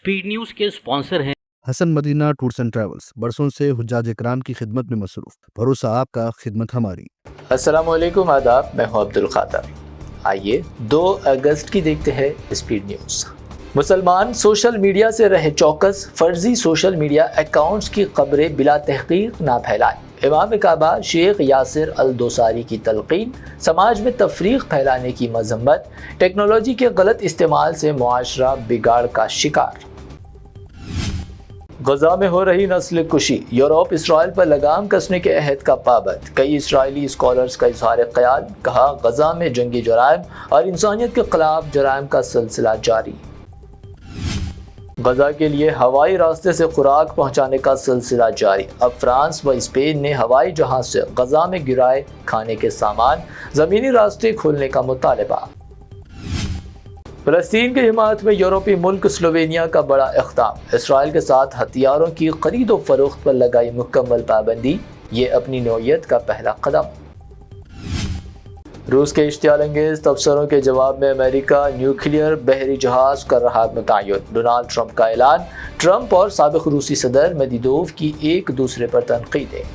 Speed news के sponsor हैं Hassan Madina tours and travels, बरसों से हुज्जाज इकराम की खिदमत में मसरूफ। भरोसा आपका, खिदमत हमारी। अस्सलाम वालेकुम, आदाब। मैं हूं अब्दुल खातर। आइए 2 अगस्त की देखते हैं स्पीड न्यूज़। मुसलमान सोशल मीडिया से रहे चौकस, फर्जी सोशल मीडिया अकाउंट्स की खबरें बिला तहकीक ना फैलाएं। इमाम काबा शेख यासिर अल दोसारी की तलकीन, समाज में तफरीक फैलाने की मजम्मत, टेक्नोलॉजी के गलत इस्तेमाल से मुआशरा बिगाड़ का शिकार। गजा में हो रही नस्ल कुशी, यूरोप इसराइल पर लगाम कसने के अहद का पाबंद। कई इसराइली स्कॉलर्स का इजहार ख्याल, कहा गजा में जंगी जराइम और इंसानियत के खिलाफ जराइम का सिलसिला जारी। गजा के लिए हवाई रास्ते से खुराक पहुंचाने का सिलसिला जारी। अब फ्रांस व स्पेन ने हवाई जहाज से गजा में गिराए खाने के सामान, जमीनी रास्ते खोलने का मुतालबा। फलस्तीन की हिमायत में यूरोपीय मुल्क स्लोवेनिया का बड़ा इक़दाम, इसराइल के साथ हथियारों की खरीद व फरोख्त पर लगाई मुकम्मल पाबंदी, ये अपनी नौयत का पहला कदम। रूस के इश्तियाल अंगेज तबसरों के जवाब में अमेरिका न्यूक्लियर बहरी जहाज कर रहा मुतय्यन। डोनाल्ड ट्रंप का ऐलान, ट्रंप और साबिक रूसी सदर मेदवेदेव की एक दूसरे पर तनकीदें।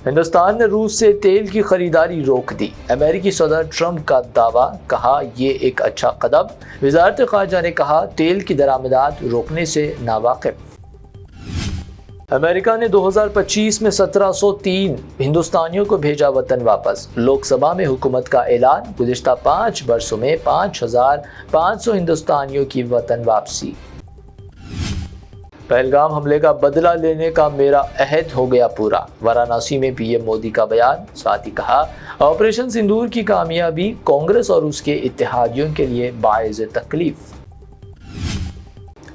हिंदुस्तान ने रूस से तेल की खरीदारी रोक दी, अमेरिकी सदर ट्रंप का दावा, कहा ये एक अच्छा कदम। वजारत ख़ारजा ने कहा तेल की दरामदात रोकने से नावाकिफ। अमेरिका ने 2025 में 1703 हिंदुस्तानियों को भेजा वतन वापस। लोकसभा में हुकूमत का ऐलान, गुज़िश्ता 5 वर्षों में 5500 हिंदुस्तानियों की वतन वापसी। पहलगाम हमले का बदला लेने का मेरा अहद हो गया पूरा, वाराणसी में पीएम मोदी का बयान। साथ ही कहा ऑपरेशन सिंदूर की कामयाबी कांग्रेस और उसके इत्तेहादियों के लिए बाइज़ तकलीफ।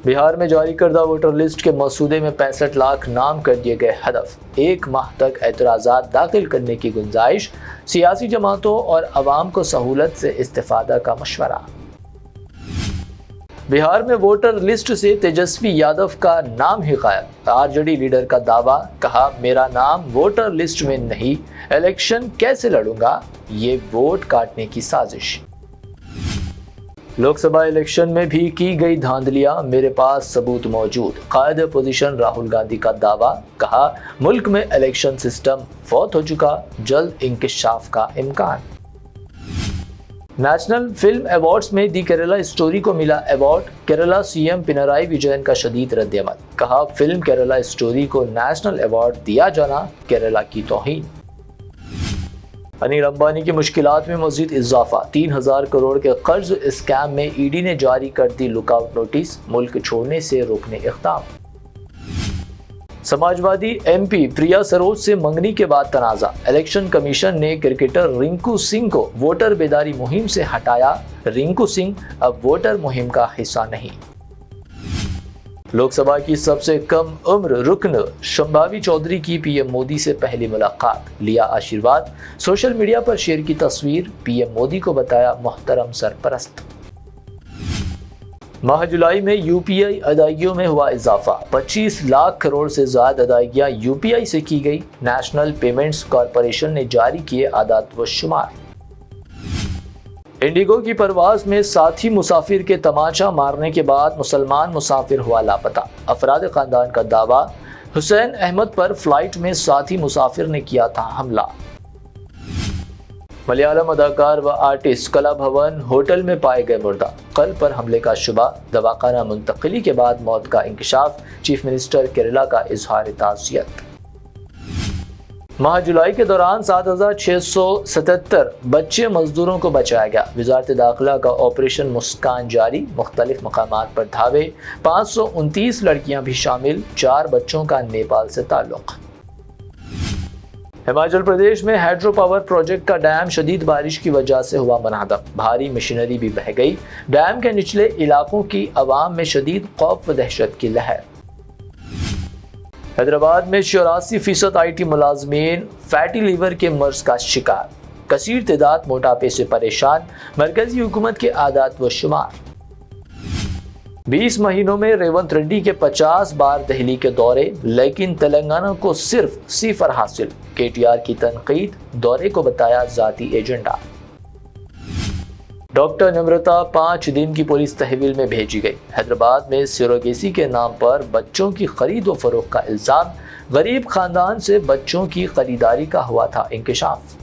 बिहार में जारी करदा वोटर लिस्ट के मसूदे में 65 लाख नाम कर दिए गए हदफ। 1 माह तक एतराज़ात दाखिल करने की गुंजाइश, सियासी जमातों और अवाम को सहूलत से इस्तेफादा का मशवरा। बिहार में वोटर लिस्ट से तेजस्वी यादव का नाम ही गायब, आरजेडी लीडर का दावा, कहा मेरा नाम वोटर लिस्ट में नहीं, इलेक्शन कैसे लड़ूंगा, ये वोट काटने की साजिश। लोकसभा इलेक्शन में भी की गई धांधलियां, मेरे पास सबूत मौजूद, कायदे अपोजिशन राहुल गांधी का दावा, कहा मुल्क में इलेक्शन सिस्टम फौत हो चुका, जल्द इंकिशाफ का इम्कान। नेशनल फिल्म अवार्ड्स में दी केरला स्टोरी को मिला अवार्ड, केरला सीएम पिनराई विजयन का शदीद रद्द-ए-अमल, कहा फिल्म केरला स्टोरी को नेशनल अवार्ड दिया जाना केरला की तौहीन। अनिल अंबानी की मुश्किलात में मज़ीद इजाफा, 3000 करोड़ के कर्ज स्कैम में ईडी ने जारी कर दी लुकआउट नोटिस, मुल्क छोड़ने से रोकने इक़दाम। समाजवादी एमपी प्रिया सरोज से मंगनी के बाद तनाज़ा, इलेक्शन कमीशन ने क्रिकेटर रिंकू सिंह को वोटर बेदारी मुहिम से हटाया, रिंकू सिंह अब वोटर मुहिम का हिस्सा नहीं। लोकसभा की सबसे कम उम्र रुकन शंभावी चौधरी की पीएम मोदी से पहली मुलाकात, लिया आशीर्वाद, सोशल मीडिया पर शेयर की तस्वीर, पीएम मोदी को बताया मोहतरम सरपरस्त। माह जुलाई में यूपीआई अदायगियों में हुआ इजाफा, 25 लाख करोड़ से ज्यादा अदायगियां यूपीआई से की गई, नेशनल पेमेंट्स कॉरपोरेशन ने जारी किए आदात व शुमार। इंडिगो की परवाज में साथी मुसाफिर के तमाचा मारने के बाद मुसलमान मुसाफिर हुआ लापता, अफराद खानदान का दावा, हुसैन अहमद पर फ्लाइट में साथी मुसाफिर ने किया था हमला। मलयालम अदाकार व आर्टिस्ट कला भवन होटल में पाए गए मुर्दा, कल पर हमले का शुबा, दवाखाना मुंतकिली के बाद मौत का इंकशाफ, चीफ मिनिस्टर केरला का इजहार ताज़ियत। माह जुलाई के दौरान 7677 बच्चे मजदूरों को बचाया गया, वजारत दाखिला का ऑपरेशन मुस्कान जारी, मुख्तलिफ मकामात पर धावे, 529 लड़कियां भी शामिल, 4 बच्चों का नेपाल से ताल्लुक। हिमाचल प्रदेश में हाइड्रो पावर प्रोजेक्ट का डैम शदीद बारिश की वजह से हुआ मुनहदम, भारी मशीनरी भी बह गई, डैम के निचले इलाकों की आवाम में शदीद खौफ व दहशत की लहर। हैदराबाद में 84% IT मुलाजमीन फैटी लीवर के मर्ज का शिकार, कसीर तादाद मोटापे से परेशान, मरकजी हुकूमत के आदात व शुमार। 20 महीनों में रेवंत रेड्डी के 50 बार दिल्ली के दौरे, लेकिन तेलंगाना को सिर्फ 0 हासिल, KTR की तनकीद, दौरे को बताया जाती एजेंडा। डॉक्टर नम्रता 5 दिन की पुलिस तहवील में भेजी गई। हैदराबाद में सिरोगेसी के नाम पर बच्चों की खरीद व फरोख्त का इल्ज़ाम। गरीब खानदान से बच्चों की खरीदारी का हुआ था इंकशाफ।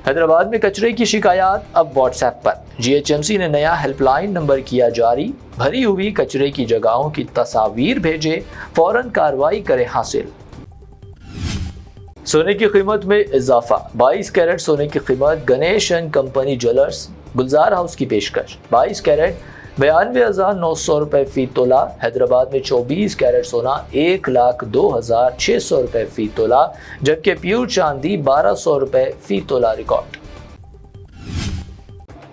हैदराबाद में कचरे की शिकायत अब व्हाट्सएप पर। GHMC ने नया हेल्पलाइन नंबर किया जारी। भरी हुई कचरे की जगहों की तस्वीर भेजे, फौरन कार्रवाई करे हासिल। सोने की कीमत में इजाफा। 22 कैरेट सोने की कीमत Ganesh and company jewellers Gulzar house की पेशकश। 22 कैरेट 92,900 रुपये फी तोला। हैदराबाद में 24 कैरेट सोना 1,02,600 रुपये फी तोला, जबकि प्योर चांदी 1,200 रुपये फी तोला रिकॉर्ड।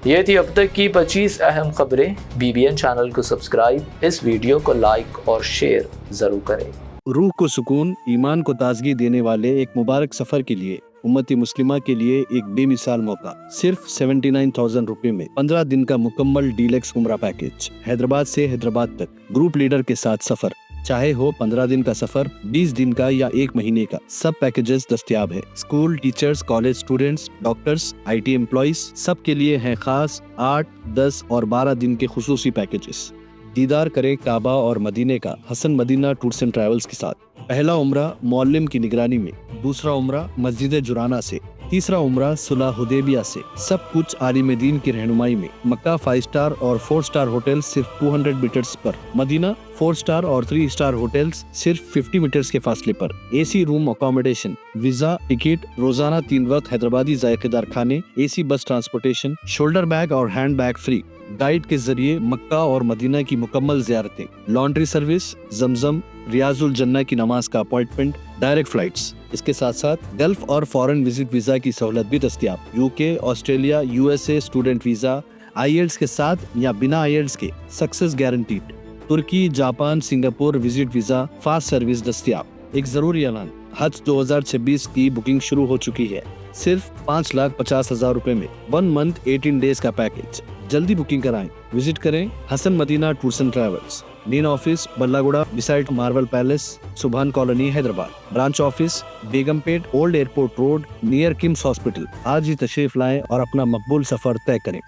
ये थी अब तक की 25 अहम खबरें। BBN चैनल को सब्सक्राइब, इस वीडियो को लाइक और शेयर जरूर करें। रूह को सुकून, ईमान को ताजगी देने वाले एक मुबारक सफर के लिए उम्मती मुस्लिमा के लिए एक बेमिसाल मौका। सिर्फ 79,000 रुपए में 15 दिन का मुकम्मल डीलक्स उम्रा पैकेज। हैदराबाद से हैदराबाद तक ग्रुप लीडर के साथ सफर, चाहे हो 15 दिन का सफर, 20 दिन का या 1 महीने का, सब पैकेजेस दस्तयाब है। School teachers, college students, doctors, IT employees, सब के लिए हैं खास 8, 10 और 12 दिन के खुसूसी पैकेजेस। दीदार करें काबा और मदीने का Hassan Madina tours and travels के साथ। पहला उम्रा मौल्लिम की निगरानी में, दूसरा उम्रा मस्जिद जुराना से, तीसरा उम्रा सुलह हुदैबिया से। सब कुछ आलिम दीन की रहनुमाई में। मक्का 5 स्टार और 4 स्टार होटल सिर्फ 200 मीटर्स पर। मदीना 4 स्टार और 3 स्टार होटल्स सिर्फ 50 मीटर्स के फासले पर। AC room accommodation, visa, ticket, रोजाना 3 वक्त हैदराबादी जायकेदार खाने, AC बस ट्रांसपोर्टेशन, शोल्डर बैग और हैंड बैग फ्री। गाइड के जरिए मक्का और मदीना की मुकम्मल ज़ियारतें, लॉन्ड्री सर्विस, जमजम, रियाजुल जन्ना की नमाज का अपॉइंटमेंट, डायरेक्ट फ्लाइट्स। इसके साथ साथ गल्फ और फॉरेन विजिट वीजा की सहूलत भी दस्तयाब। UK, Australia, USA student visa, IELTS के साथ या बिना IELTS के सक्सेस गारंटीड। तुर्की, Japan, Singapore visit visa, fast service दस्तयाब। एक जरूरी ऐलान, हज 2026 की बुकिंग शुरू हो चुकी है। सिर्फ 5,50,000 रुपए में 1 मंथ 18 डेज का पैकेज। जल्दी बुकिंग कराएं। विजिट करें Hasan Madina tours and travels, main office Ballaguda beside marble palace, Subhan colony Hyderabad. Branch office Begumpet, old airport road, near KIMS hospital. आज ही तशरीफ लाएं और अपना मकबूल सफर तय करें।